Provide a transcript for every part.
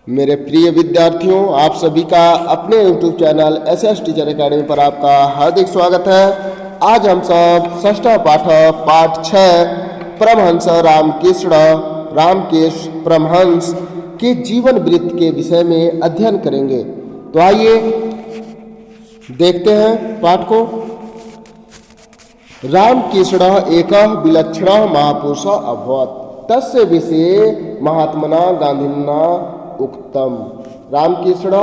मेरे प्रिय विद्यार्थियों, आप सभी का अपने YouTube channel SS teacher academy पर आपका हार्दिक स्वागत है। आज हम सब षष्ठ पाठ 6 परमहंस रामकेश परमहंस के जीवन वृत्त के विषय में अध्ययन करेंगे। तो आइए देखते हैं पाठ को। रामकृष्ण एक विलक्षण महापुरुष अभवत् तस्य विषये महात्मना गांधीना उक्तम। रामकृष्ण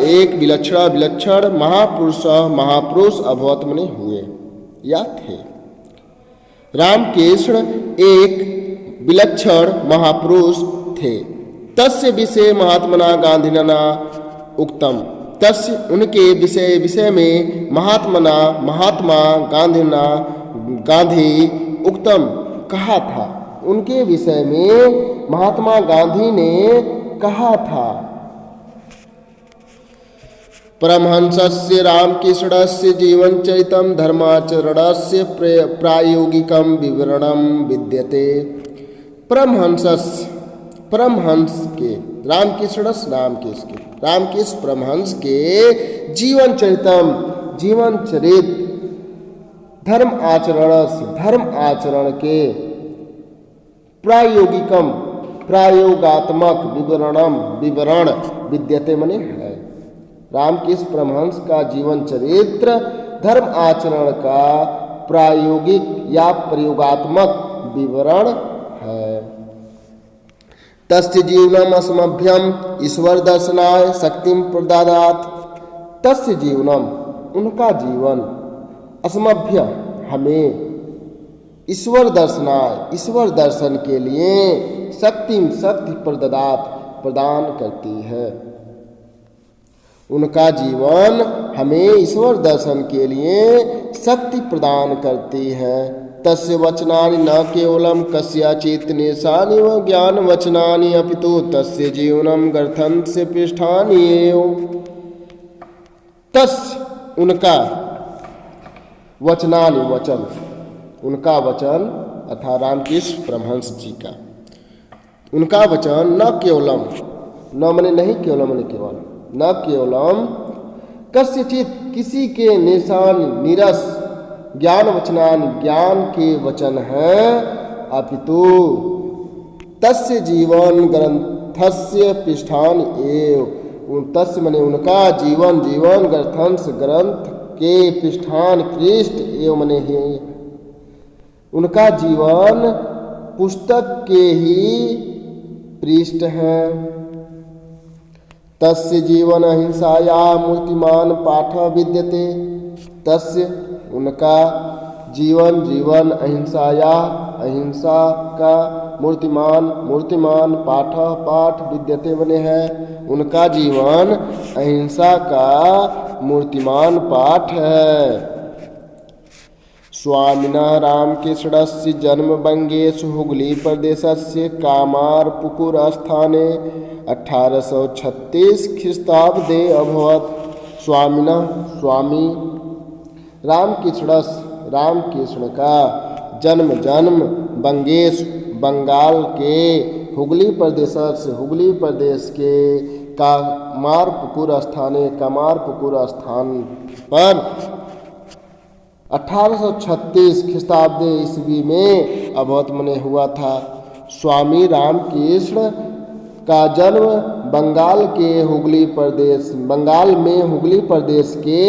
एक विलक्षण महापुरुष अभवत मने हुए या थे। रामकृष्ण एक विलक्षण महापुरुष थे। तस्य विषय महात्मना गांधीना उक्तम। तस्य उनके विषय में महात्मा गांधी उक्तम कहा था। उनके विषय में महात्मा गांधी ने कहा था। परमहंसस्य रामकृष्णस्य जीवनचरितं धर्माचरणस्य प्रायोगिकं विवरणं विद्यते। परमहंस के रामकृष्ण परमहंस के जीवन चरित धर्म आचरण के प्रयोगात्मक विवरण विद्यते मने है। रामकृष्ण परमहंस का जीवन चरित्र धर्म आचरण का प्रायोगिक या प्रयोगात्मक विवरण है। तस्य जीवनम अस्मभ्यम ईश्वर दर्शनाय शक्तिं प्रददात्। तस्य जीवनम उनका जीवन अस्मभ्य हमें ईश्वर दर्शन के लिए शक्ति प्रदान करती है। उनका जीवन हमें ईश्वर दर्शन के लिए शक्ति प्रदान करती है। तस्य वचनानि न केवलं कस्यचित् निशानि व ज्ञान वचनानि अपितु तस्य जीवनं ग्रंथस्य पृष्ठानि एव। तस्य उनका उनका वचन अर्थात रामकृष्ण परमहंस जी का उनका वचन न केवलम न मने नहीं केवलम मने केवल न केवलम कस्यचित् किसी के निरस ज्ञान वचनान ज्ञान के वचन हैं अपितु तस्य जीवन ग्रंथस्य पृष्ठान एव। तस्य मने उनका जीवन ग्रंथ के पृष्ठ एवं मने है उनका जीवन पुस्तक के ही पृष्ठ हैं। तस्य जीवन अहिंसाया मूर्तिमान पाठ विद्यते। तस्य उनका जीवन अहिंसा का मूर्तिमान पाठ विद्यते बने है। उनका जीवन अहिंसा का मूर्तिमान पाठ है। स्वामिनः रामकृष्णस्य जन्म बंगेषु हुगली प्रदेशस्य कामारपुकुर स्थाने 1836 ख्रीष्टाब्दे अभवत्। स्वामी रामकृष्ण का जन्म बंगाल के हुगली प्रदेश के कामारपुकुर स्थान पर 1836 ख्रीष्टाब्द ईस्वी में अभवत मने हुआ था। स्वामी रामकृष्ण का जन्म बंगाल में हुगली प्रदेश के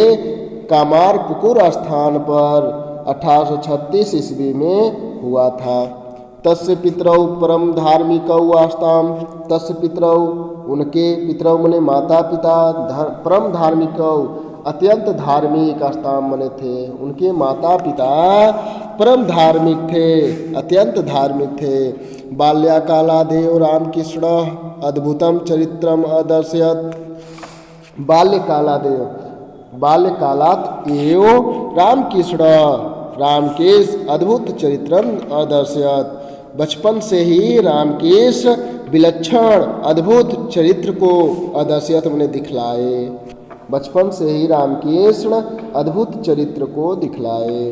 कामारपुकुर स्थान पर 1836 ईस्वी में हुआ था। तस्य पितरौ परम धार्मिकौ आस्ताम। तस्य पितरौ उनके पितरौ मने माता पिता परम धार्मिकौ अत्यंत धार्मिक आस्ताम मने थे। उनके माता पिता परम धार्मिक थे, अत्यंत धार्मिक थे। बाल्यकालादेव रामकृष्ण अद्भुतम चरित्रम अदर्शयत्। बाल्यकालात् एव रामकृष्ण अद्भुत चरित्रम अदर्शयत्। बचपन से ही रामकृष्ण विलक्षण अद्भुत चरित्र को अदर्शयत् मने दिखलाए। बचपन से ही रामकृष्ण अद्भुत चरित्र को दिखलाए।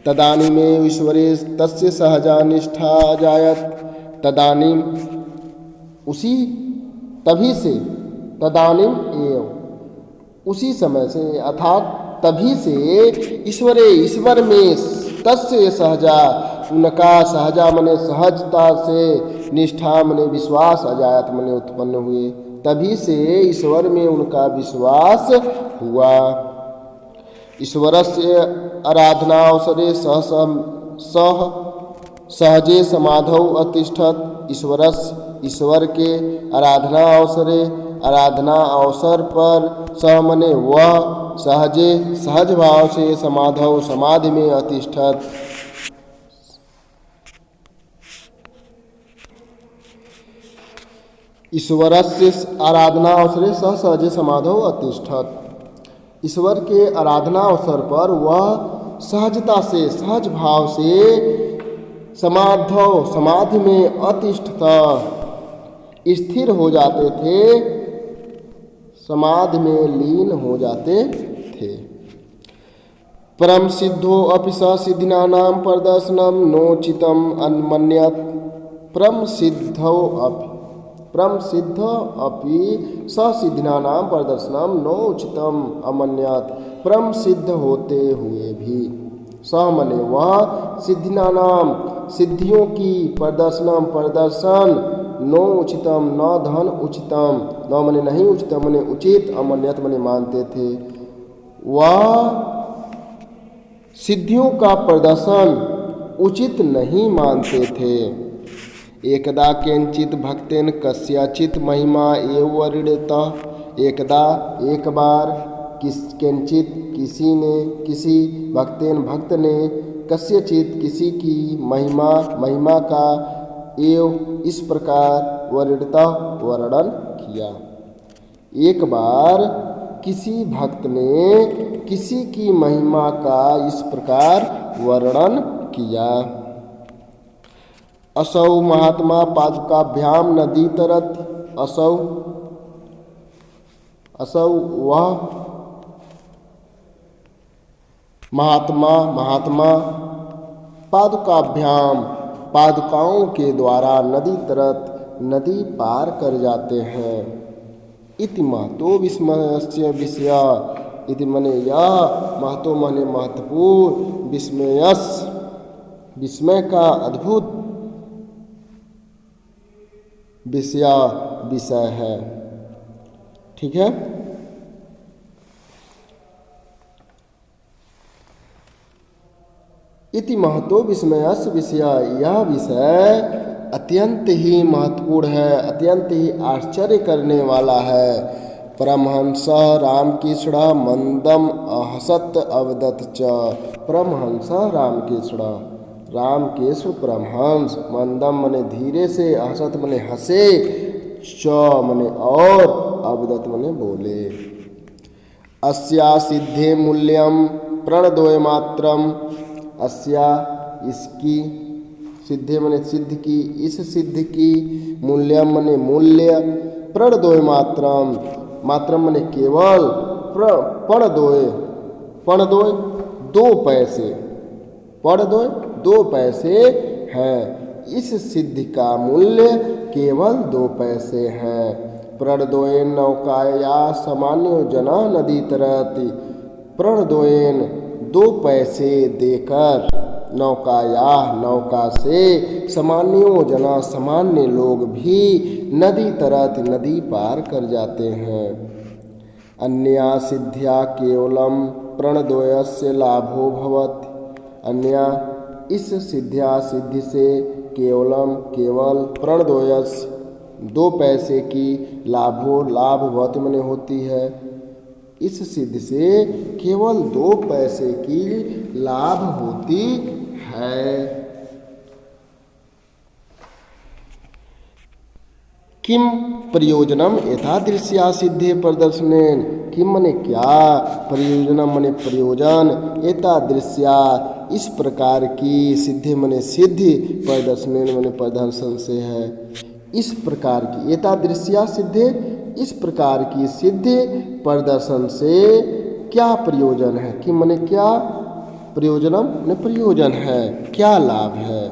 तदानीमेव ईश्वरे तस्य सहजा निष्ठा जायत। तदानीम उसी तभी से, तदानीम एव, उसी समय से अर्थात तभी से, ईश्वरे ईश्वर में, तस्य सहजा, उनका, सहजा मने सहजता से, निष्ठा मने विश्वास, अजायत मने उत्पन्न हुए, तभी से ईश्वर में उनका विश्वास हुआ। ईश्वरस्य आराधनावसरे सहजे समाधौ अतिष्ठत। ईश्वर के आराधना अवसरे, आराधना अवसर पर, सह मने वह, सहजे सहज भाव से, समाधौ समाधि में, अतिष्ठत ईश्वरस्य आराधना अवसरे सह सहजे समाधौ अतिष्ठत। ईश्वर के आराधना अवसर पर वह सहजता से, सहज भाव से, समाधौ समाधि में, अतिष्ठत स्थिर हो जाते थे, समाधि में लीन हो जाते थे। परम सिद्धो अपि स सिद्धिनानां प्रदर्शनम नोचितम अन्मन्यत। परम सिद्ध अपि स सिद्धिनानां प्रदर्शनम नोचितम अमन्यत। परम सिद्ध होते हुए भी, सह मने वह, सिद्धिनानाम सिद्धियों की, प्रदर्शन, नो उचितम न धन उचितम, न मने नहीं उचितम मने उचित, अमन्यत मने मानते थे। वह सिद्धियों का प्रदर्शन उचित नहीं मानते थे। एकदा केंचित भक्तेन कस्याचित महिमा एव वर्णितः। एकदा एक बार, केंचित किसी ने, किसी, भक्तेन भक्त ने, कस्यचित किसी की, महिमा का, एव इस प्रकार, वर्णितः वर्णन किया। एक बार किसी भक्त ने किसी की महिमा का इस प्रकार वर्णन किया। असौ महात्मा पादुकाभ्याम नदी तरत। असौ वह महात्मा पादुकाभ्याम पादुकाओं के द्वारा नदी तरत, नदी पार कर जाते हैं। इति महतो विस्मयस्य विषय। इति मने यह, महतो मने महत्वपूर्ण, विस्मयस विस्मय का अद्भुत विषय है। ठीक है। इति महतो विस्मयस विषय। यह विषय अत्यंत ही महत्वपूर्ण है, अत्यंत ही आश्चर्य करने वाला है। परमहंस रामकृष्ण मंदम अहसत अवदत च। परमहंस रामकृष्ण परमहंस, मंदम मने धीरे से, अहसत मने हंसे, च मने और, अवदत मने बोले। अस्या सिद्धे मूल्यम प्रणदोय मात्रम। अस्या इसकी, सिद्धे मने सिद्ध की, इस सिद्ध की, मूल्यम मने मूल्य, प्रणदोय मात्रम, मात्रम मने केवल, पणदोय 2 पैसे, पणदोय 2 पैसे हैं। इस सिद्धि का मूल्य केवल 2 पैसे हैं। प्रणदोयेन नौकाया सामान्य जना नदी तरति। प्रणदोयेन 2 पैसे देकर, नौका से, सामान्यों जना सामान्य लोग भी, नदी तरत नदी पार कर जाते हैं। अन्या सिद्ध्या केवलम प्रणदोयस्य लाभो भवति। अन्या इस सिद्धि से, केवल, प्रणदोयस्य 2 पैसे की, लाभ भवति मने होती है। इस सिद्धि से केवल 2 पैसे की लाभ होती है। किम प्रयोजनम एतादृश्या सिद्धे प्रदर्शनेन। किम मने क्या, प्रयोजनम मने प्रयोजन, एतादृश्या इस प्रकार की, सिद्धि मने सिद्धि, प्रदर्शनेन मने प्रदर्शन से है। इस प्रकार की, एतादृश्या सिद्धे, इस प्रकार की सिद्धि प्रदर्शन से क्या प्रयोजन है। कि मने क्या, प्रयोजनम ने प्रयोजन है, क्या लाभ है।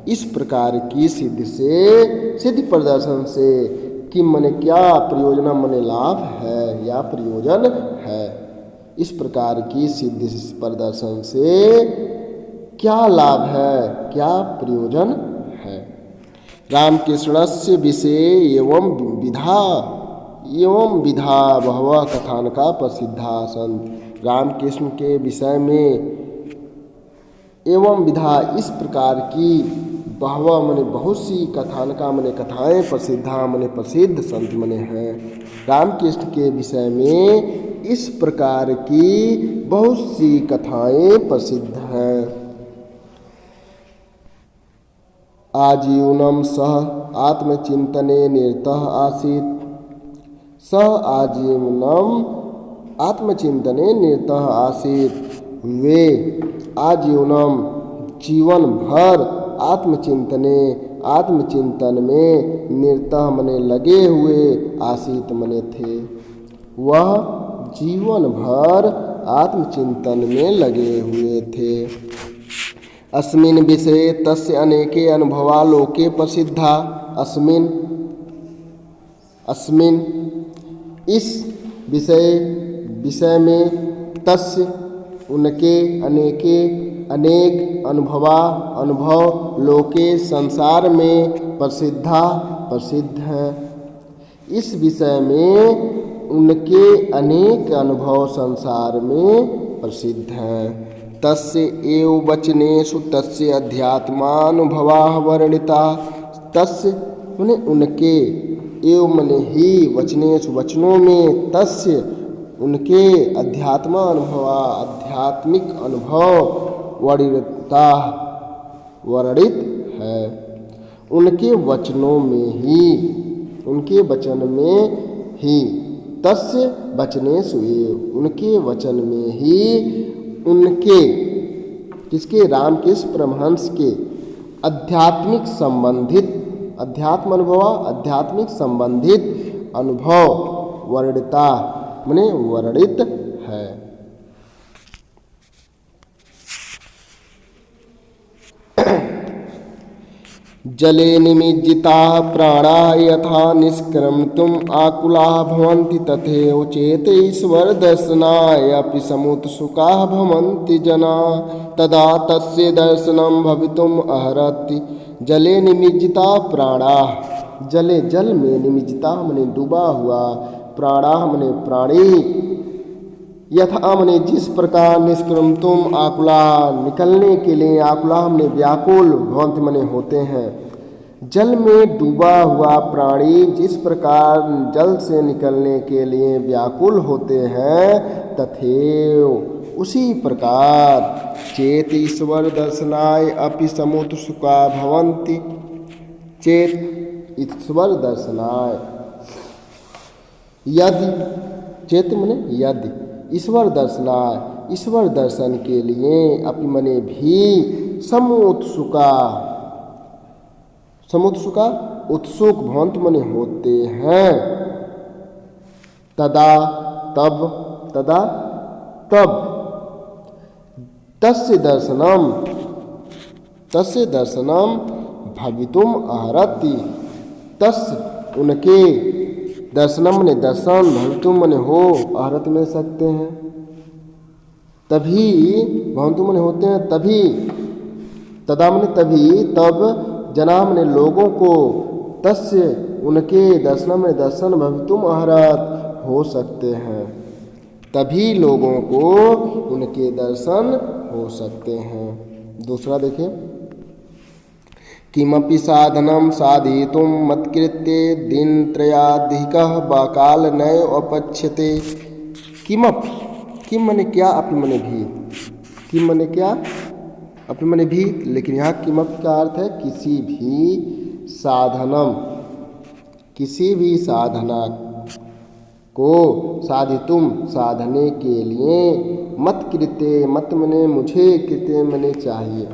इस प्रकार की सिद्धि से, सिद्धि प्रदर्शन से किम मने क्या, प्रयोजन मने लाभ है या प्रयोजन है। इस प्रकार की सिद्धि प्रदर्शन से क्या लाभ है, क्या प्रयोजन है। रामकृष्णस्य विषय एवं विधा बहवः कथान का प्रसिद्धा सन्त। रामकृष्ण के विषय में एवं विधा इस प्रकार की बहवः मने बहुत सी कथान का मने कथाएं प्रसिद्धा मने प्रसिद्ध संत मने हैं। रामकृष्ण के विषय में इस प्रकार की बहुत सी कथाएं प्रसिद्ध हैं। आजीवनम सह आत्मचिंतने निरतः आसीत्। सह आजीवनम आत्मचिंतने निरतः आसीत्। वे आजीवनम जीवन भर आत्मचिंतन में निरतः मने लगे हुए, आसीत मने थे। वह जीवन भर आत्मचिंतन में लगे हुए थे। अस्मिन् विषये तस्य अनेके अनुभवा लोके प्रसिद्धा। अस्मिन् इस विषय में तस्य उनके अनेक अनुभव लोके संसार में प्रसिद्ध है। इस विषय में उनके अनेक अनुभव संसार में प्रसिद्ध हैं। तस्य एव वचनेषु तस्य अध्यात्मानुभवाः वर्णिता। तस्य मने उनके, एव मने ही, वचनेषु वचनों में, तस्य उनके आध्यात्मिक अनुभव वर्णित है। उनके वचन में ही तस्य वचनेषु एव, उनके वचन में ही उनके, किसके, रामकृष्ण परमहंस के आध्यात्मिक संबंधित अनुभव वर्णिता मने वर्णित है। जले निमज्जिताः प्राणाः यथा निष्क्रमतुम् आकुलाः भवन्ति तथैव चेत् ईश्वरदर्शनाय अपि समुत्सुकाः भवन्ति जनाः। तदा तस्य दर्शनं भवितुम् अर्हति। जले निमज्जिताः प्राणाः, जल में निमज्जिताः मने डूबा हुआ, प्राणाः मने प्राणी, यथा मने जिस प्रकार, निष्क्रमतुम आकुला निकलने के लिए, आकुला मने व्याकुल, भवन्ति मने होते हैं। जल में डूबा हुआ प्राणी जिस प्रकार जल से निकलने के लिए व्याकुल होते हैं, तथैव उसी प्रकार चेत ईश्वर दर्शनाय अपि समुत्सुका भवन्ति। चेत ईश्वर दर्शनाय, यदि, चेत मने यदि, ईश्वर दर्शन के लिए अपि मने भी समुत्सुका उत्सुक भवन्ति मने होते हैं। तदा तब तस्य दर्शनम भवितुम अर्हति। तस्य उनके, दर्शनम मने दर्शन, भवितुम मने हो, अर्हति में सकते हैं, तभी, भवन्तु मने होते हैं तभी, तदा मने तभी, तब, जना मने लोगों को, तस्य उनके, दर्शनम मने दर्शन, भवितुम अर्हत हो सकते हैं, तभी लोगों को उनके दर्शन हो सकते हैं। दूसरा देखिए, किमपि साधनं साधयितुं मत्कृते दिनत्रयाधिकः वा काल नैव अपच्यते। किमपि, किम मने क्या, अपि मने भी, किम मने क्या, अपि मने भी, लेकिन यहाँ किमपि का अर्थ है किसी भी साधनम, किसी भी साधना को, साधितुम साधने के लिए, मत कृते, मत मने मुझे, कृते मने चाहिए,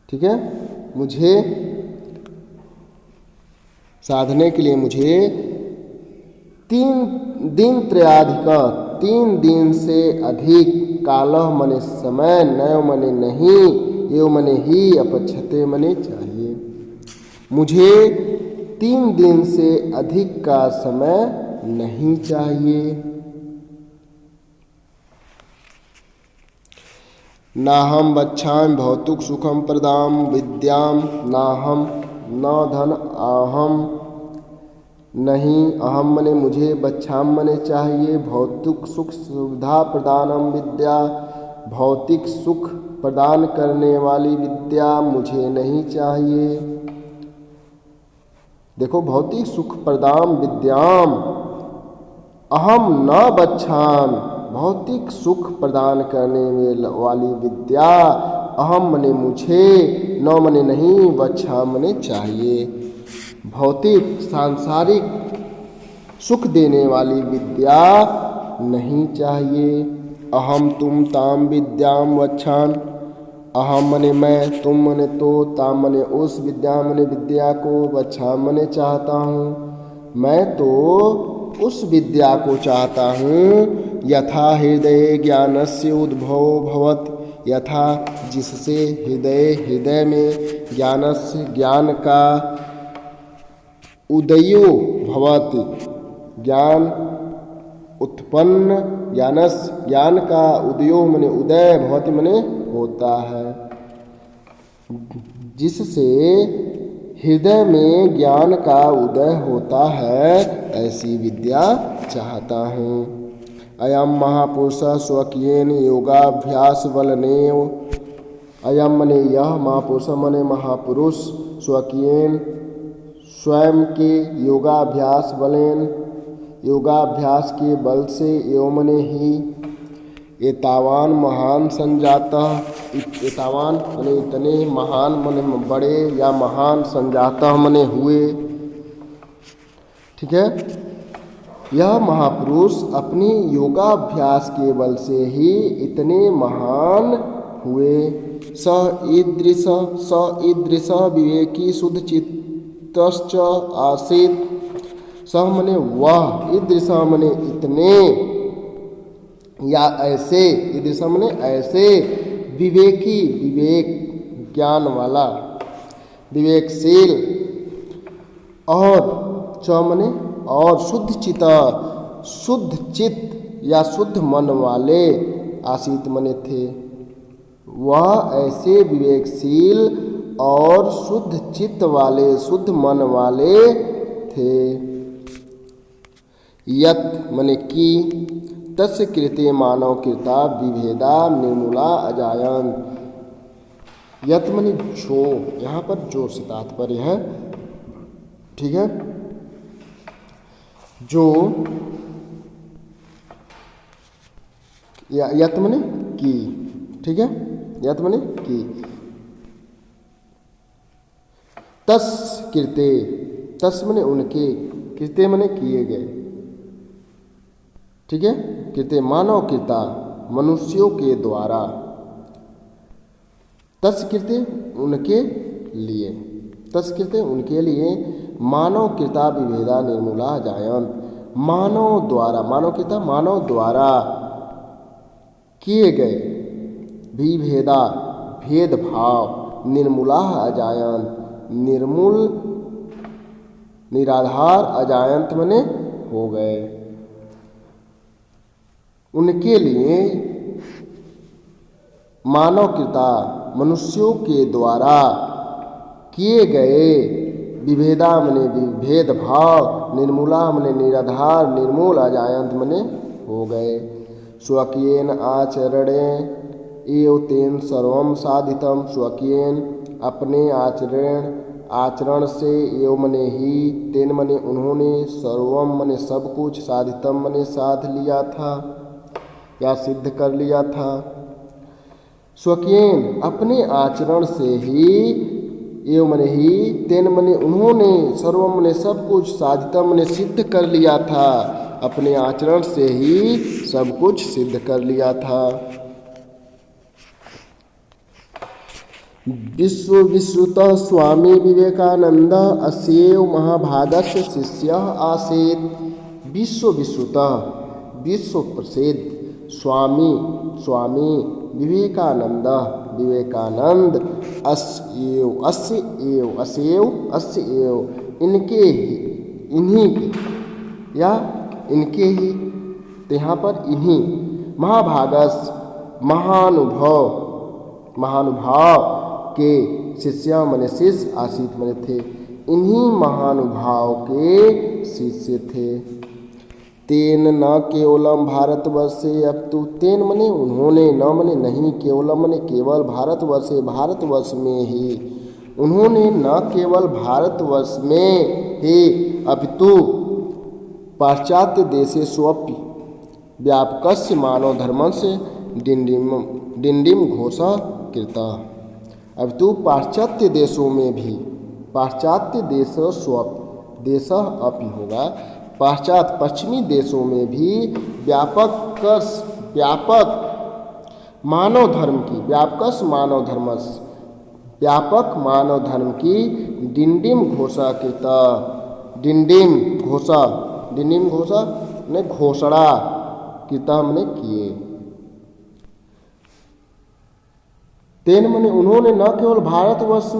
ठीक है, मुझे साधने के लिए मुझे 3 दिन त्रयाधिक, 3 दिन से अधिक, कालह मने समय, नय मने नहीं, एवं मने ही, अपच्छते मने चाहिए। मुझे 3 दिन से अधिक का समय नहीं चाहिए। नाहं वक्षामि भौतिक सुखम प्रदां विद्याम नाहं न धन अहम, नहीं अहम मने मुझे, वक्षाम मने चाहिए, भौतिक सुख सुविधा प्रदानम विद्या, भौतिक सुख प्रदान करने वाली विद्या मुझे नहीं चाहिए। देखो, भौतिक सुख प्रदान विद्याम अहम न वक्षामि, भौतिक सुख प्रदान करने वाली विद्या अहम मने मुझे, न मने नहीं, वक्षामि मने चाहिए। भौतिक सांसारिक सुख देने वाली विद्या नहीं चाहिए। अहम तुम ताम विद्याम वक्षामि, अहम मने मैं, तुम मने तो, ताम मने उस, विद्या मने विद्या को, वक्षामि मने चाहता हूँ, मैं तो उस विद्या को चाहता हूँ। यथा हृदय ज्ञानस्य उद्भवो भवति, यथा जिससे हृदय में ज्ञानस्य ज्ञान का उदयो भवति, ज्ञान उत्पन्न, ज्ञानस्य ज्ञान का उदयो मने उदय, भवति मने होता है, जिससे हृदय में ज्ञान का उदय होता है, ऐसी विद्या चाहता हूँ। अयम महापुरुष स्वकीयेन योगाभ्यास बलनेव, अयम मने यह, महापुरुष मने महापुरुष, स्वकीयेन स्वयं के, योगाभ्यास बलेन योगाभ्यास के बल से, एवं मने ही, एतावान महान संजातः, एतावान मने इतने, महान मने बड़े या महान, संजातः मने हुए। ठीक है, यह महापुरुष अपनी योगाभ्यास के बल से ही इतने महान हुए। स ईदृश विवेकी शुद्ध चित्तश्च आसीत्, सह मने वह, ईदृश मने इतने या ऐसे, ईदृश मने ऐसे, विवेकी विवेक ज्ञान वाला, विवेकशील, और च मने और, शुद्ध चित्त या शुद्ध मन वाले, आसीत मने थे, वह ऐसे विवेकशील और शुद्ध चित्त वाले, शुद्ध मन वाले थे। यत मने की, तस्य कृते मानव कृता विभेदा निर्मूला अजायन्त, यत मने जो, यहाँ पर जो से तात्पर्य है। ठीक है, जो, यत मने की, ठीक है, यत मने की, तस कृते, तस मने उनके, कृते मने किए गए। ठीक है, कृते मानव कृता, मनुष्यों के द्वारा, तत्कृते उनके लिए, तत्कृते उनके लिए, मानव कृता विभेदा निर्मूला जायन्त, मानव द्वारा, मानव कृता मानव द्वारा किए गए विभेदा भेदभाव, निर्मूला अजायन्त निर्मूल, निराधार, अजायन्त मने हो गए। उनके लिए मानव कृता, मनुष्यों के द्वारा किए गए विभेदा मने भेदभाव, निर्मूला मने निराधार, निर्मूल, अजायन्त मने हो गए। स्वकीयेन आचरणे एव तेन सर्वं साधितम, स्वकीयेन अपने आचरण से, एव मने ही, तेन मने उन्होंने, सर्वम मने सब कुछ, साधितम मने साध लिया था या सिद्ध कर लिया था। स्वकीयेन अपने आचरण से ही, एव मने ही, तेन मने उन्होंने, सर्वम मने सब कुछ, साधितम मने सिद्ध कर लिया था, अपने आचरण से ही सब कुछ सिद्ध कर लिया था। विश्वतः स्वामी विवेकानंद अस्यैव महाभागस्य शिष्यः आसीत्। विश्वतः, विश्व प्रसिद्ध स्वामी विवेकानंद, विवेकानंद अस्य एव इनके ही, इन्हीं के या इनके ही, तो यहाँ पर इन्हीं महाभागस महानुभाव के शिष्य मने शिष्य आसीत मने थे, इन्हीं महानुभाव के शिष्य थे। तेन न केवलम भारतवर्षे अपितु, तेन मने उन्होंने, न मने नहीं, केवलम मने केवल, भारतवर्षे भारतवर्ष में ही, उन्होंने न केवल भारतवर्ष में ही अपितु पाश्चात्य देशेष्वपि व्यापकस्य मानव धर्मस्य डिंडिम घोषः कृता। अपितु पाश्चात्य देशों में भी, पाश्चात्य देशः अपि होगा, पाश्चात्य पश्चिमी देशों में भी व्यापक मानव धर्म की, व्यापक मानव धर्म की डिंडिम घोषणा कृता। डिंडिम घोषणा ने घोषणा कृता हमने किए। तेन मने उन्होंने न केवल भारतवर्ष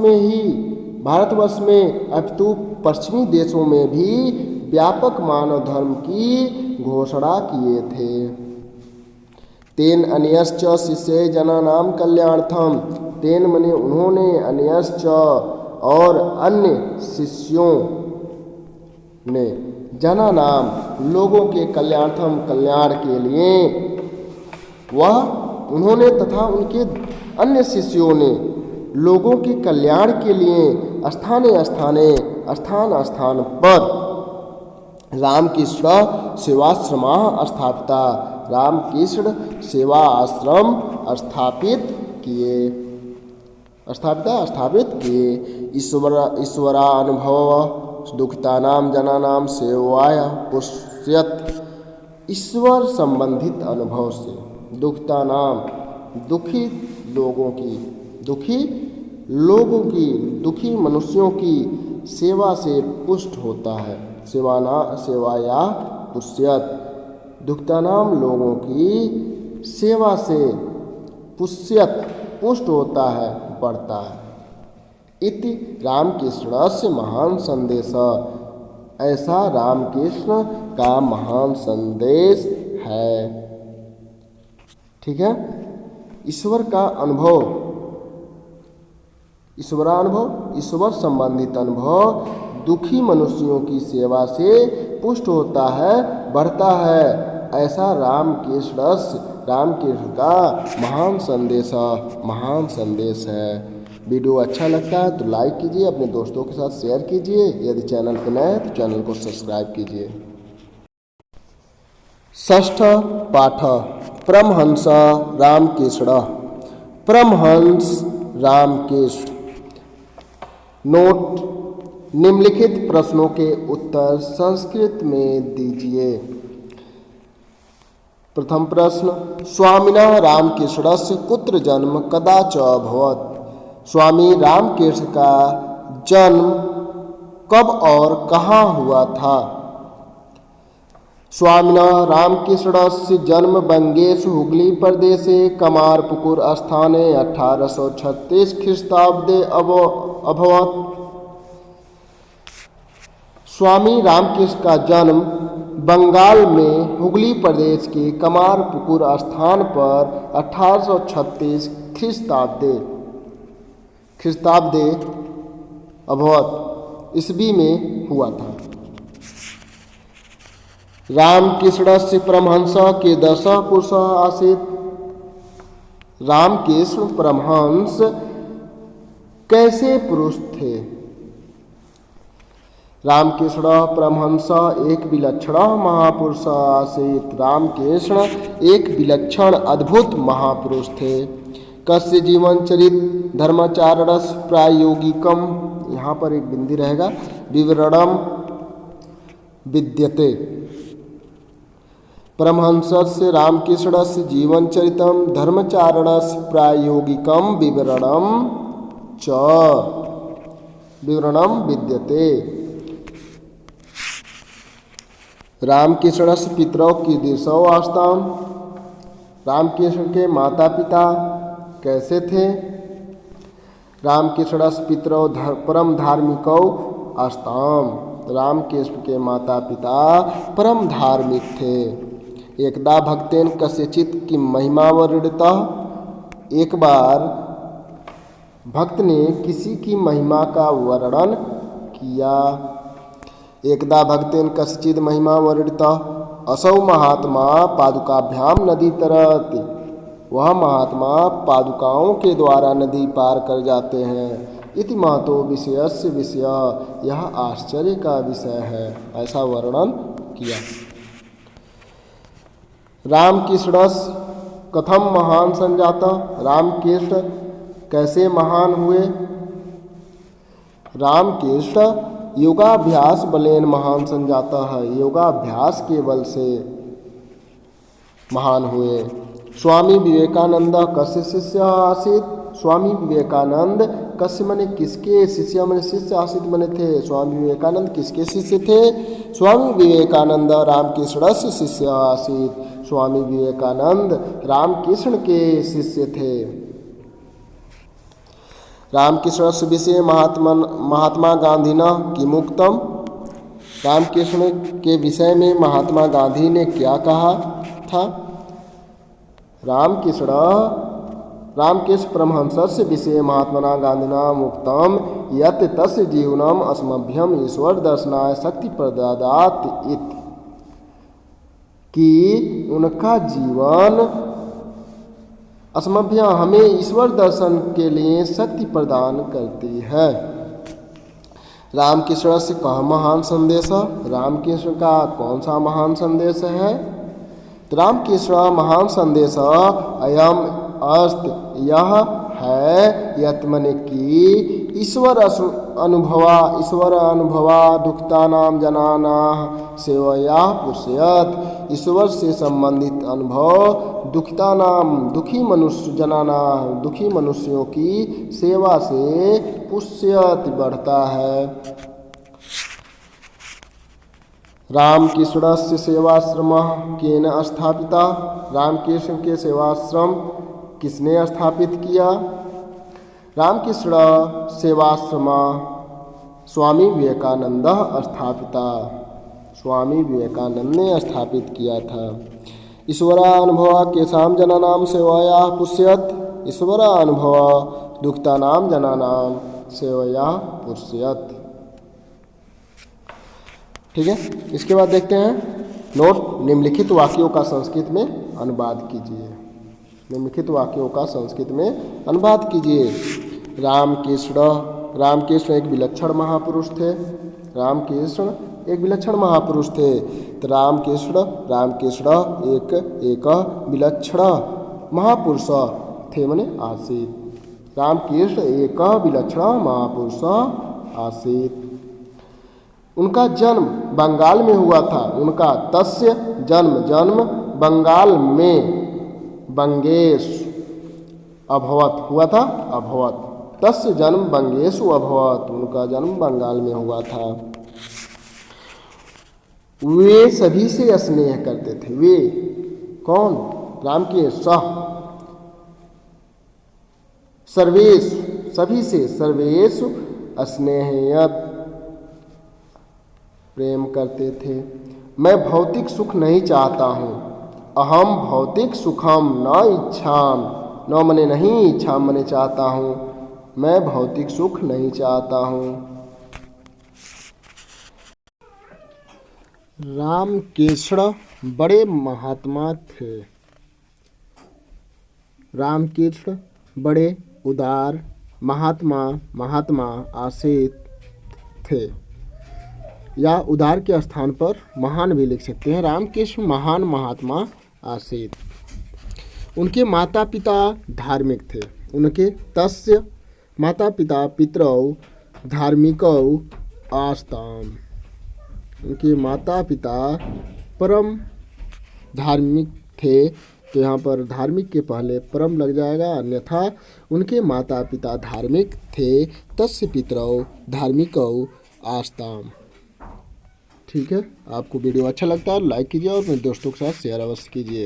में अपितु पश्चिमी देशों में भी व्यापक मानव धर्म की घोषणा किए थे। तेन अन्यश्च शिष्य जनानां कल्याणार्थम, तेन मने उन्होंने अन्यश्च और अन्य शिष्यों ने, जनानाम लोगों के कल्याणार्थम कल्याण के लिए, वह उन्होंने तथा उनके अन्य शिष्यों ने लोगों के कल्याण के लिए स्थान पर रामकृष्ण सेवाश्रमा स्थापिता, रामकृष्ण सेवा आश्रम स्थापित किए। ईश्वरानुभव दुखितानां जनानां सेवाय पुष्यत, ईश्वर संबंधित अनुभव से दुखितानां दुखी मनुष्यों की सेवा से पुष्ट होता है। सेवाया पुष्यत, दुखितानाम लोगों की सेवा से पुष्ट होता है, बढ़ता है। इति रामकृष्णस्य महान संदेश, ऐसा रामकृष्ण का महान संदेश है। ठीक है। ईश्वर का अनुभव, ईश्वर संबंधित अनुभव दुखी मनुष्यों की सेवा से पुष्ट होता है, बढ़ता है, ऐसा रामकृष्ण का महान संदेश है। वीडियो अच्छा लगता है तो लाइक कीजिए, अपने दोस्तों के साथ शेयर कीजिए। यदि चैनल पर नए हैं तो चैनल को सब्सक्राइब कीजिए। षष्ठ पाठ परमहंस रामकृष्ण। परमहंस रामकृष्ण। नोट, निम्नलिखित प्रश्नों के उत्तर संस्कृत में दीजिए। प्रथम प्रश्न, स्वामिनः रामकृष्णस्य कुत्र जन्म कदा च अभवत्? स्वामी रामकृष्ण का जन्म कब और कहाँ हुआ था? स्वामिनः रामकृष्णस्य जन्म बंगेषु हुगली प्रदेशे कमारपुकुर स्थाने 1836 ख्रीष्टाब्दे अभवत्। स्वामी रामकृष्ण का जन्म बंगाल में हुगली प्रदेश के कमारपुकुर स्थान पर 1836 ख्रीष्टाब्दे अभवत् ईस्वी में हुआ था। रामकृष्णस्य परमहंस के दश पुरुष आसीत्। रामकृष्ण परमहंस कैसे पुरुष थे? रामकृष्ण परमहंस एक विलक्षण महापुरुष आसीत्। रामकृष्ण एक विलक्षण अद्भुत महापुरुष थे। कस्य जीवन चरित धर्माचरणस्य प्रायोगिकम, यहाँ पर एक बिंदी रहेगा, विवरणम विद्यते। परमहंसस्य रामकृष्णस्य जीवनचरितं धर्मचारणस्य प्रायोगिकं विवरणं विद्यते। रामकृष्णस्य पितरौ कीदृशौ आस्ताम्? रामकृष्ण के माता पिता कैसे थे? रामकृष्णस्य पितरौ परम धार्मिकौ आस्ताम। रामकृष्ण के माता पिता परम धार्मिक थे। एकदा भक्तेन कस्यचित् की महिमा वर्णितः। एक बार भक्त ने किसी की महिमा का वर्णन किया। एकदा भक्तेन कस्यचित् महिमा वर्णितः। असौ महात्मा पादुकाभ्याम नदी तरति। वह महात्मा पादुकाओं के द्वारा नदी पार कर जाते हैं। इति महतो विषयस्य विषय, यह आश्चर्य का विषय है, ऐसा वर्णन किया। रामकृष्णस्य कथम महान संजातः। रामकृष्ण कैसे महान हुए? रामकृष्ण योगाभ्यास बलेन महान संजाता है। योगाभ्यास के बल से महान हुए। स्वामी विवेकानंद कस्य शिष्य आसीत। स्वामी विवेकानंद कस्य मने किसके शिष्य मने शिष्य आसीत मने थे। स्वामी विवेकानंद किसके शिष्य थे? स्वामी विवेकानंद रामकृष्ण से शिष्य आसीत। स्वामी विवेकानंद रामकृष्ण के शिष्य थे। रामकृष्ण से विषय महात्मा गांधी न किमुक्तम। रामकृष्ण के विषय में महात्मा गांधी ने क्या कहा था? रामकृष्ण परमहंसस्य विषय महात्मना गांधिना मुक्तम यत् तस्य जीवनम अस्मभ्यम ईश्वर दर्शनाय शक्ति प्रददात इति, कि उनका जीवन अस्मभ्य हमें ईश्वर दर्शन के लिए शक्ति प्रदान करती है। रामकृष्ण से कह महान संदेश। रामकृष्ण का कौन सा महान संदेश है? तो रामकृष्ण महान संदेश अयम अस्त, यह है यत् मने कि ईश्वर अनुभवा दुखतानाम जनानां सेवया पुष्यत। ईश्वर से संबंधित अनुभव दुखतानाम दुखी मनुष्यों की सेवा से पुष्यत बढ़ता है। रामकृष्णस्य सेवाश्रमः केन स्थापिता। रामकृष्ण के सेवाश्रम किसने स्थापित किया? रामकृष्ण सेवाश्रम स्वामी विवेकानंद स्थापिता। स्वामी विवेकानंद ने स्थापित किया था। ईश्वरानुभव केषां जनानां सेवाया पुष्यत। ईश्वरानुभव दुखतानां जनानां सेवाया पुष्यत। ठीक है, इसके बाद देखते हैं नोट। निम्नलिखित वाक्यों का संस्कृत में अनुवाद कीजिए। निम्नलिखित वाक्यों का संस्कृत में अनुवाद कीजिए। रामकृष्ण एक विलक्षण महापुरुष थे। रामकृष्ण एक विलक्षण महापुरुष थे। तो रामकृष्ण एक विलक्षण महापुरुष थे मने आसीत। रामकृष्ण एक विलक्षण महापुरुष आसीत। उनका जन्म बंगाल में हुआ था। उनका तस्य जन्म बंगाल में बंगेश अभवत हुआ था। अभवत तस्य जन्म बंगेशु अभवत। उनका जन्म बंगाल में हुआ था। वे सभी से स्नेह करते थे। वे कौन? रामकृष्ण सर्वेश सभी से सर्वेश स्नेहयत प्रेम करते थे। मैं भौतिक सुख नहीं चाहता हूँ। अहम भौतिक सुखम न इच्छाम। न मने नहीं, इच्छाम मने चाहता हूँ। मैं भौतिक सुख नहीं चाहता हूँ। रामकृष्ण बड़े महात्मा थे। रामकृष्ण बड़े उदार महात्मा आसीत थे, या उदार के स्थान पर महान भी लिख सकते हैं। रामकृष्ण महान महात्मा आसीत। उनके माता पिता धार्मिक थे। उनके तस्य माता पिता पितरौ धार्मिकौ आस्ताम। उनके माता पिता परम धार्मिक थे। तो यहाँ पर धार्मिक के पहले परम लग जाएगा, अन्यथा उनके माता पिता धार्मिक थे। तस्य पितरौ धार्मिकौ आस्ताम। ठीक है, आपको वीडियो अच्छा लगता है लाइक कीजिए और अपने दोस्तों के साथ शेयर अवश्य कीजिए।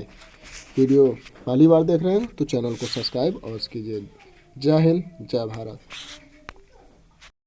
वीडियो पहली बार देख रहे हैं तो चैनल को सब्सक्राइब अवश्य कीजिए। जय हिंद, जय भारत।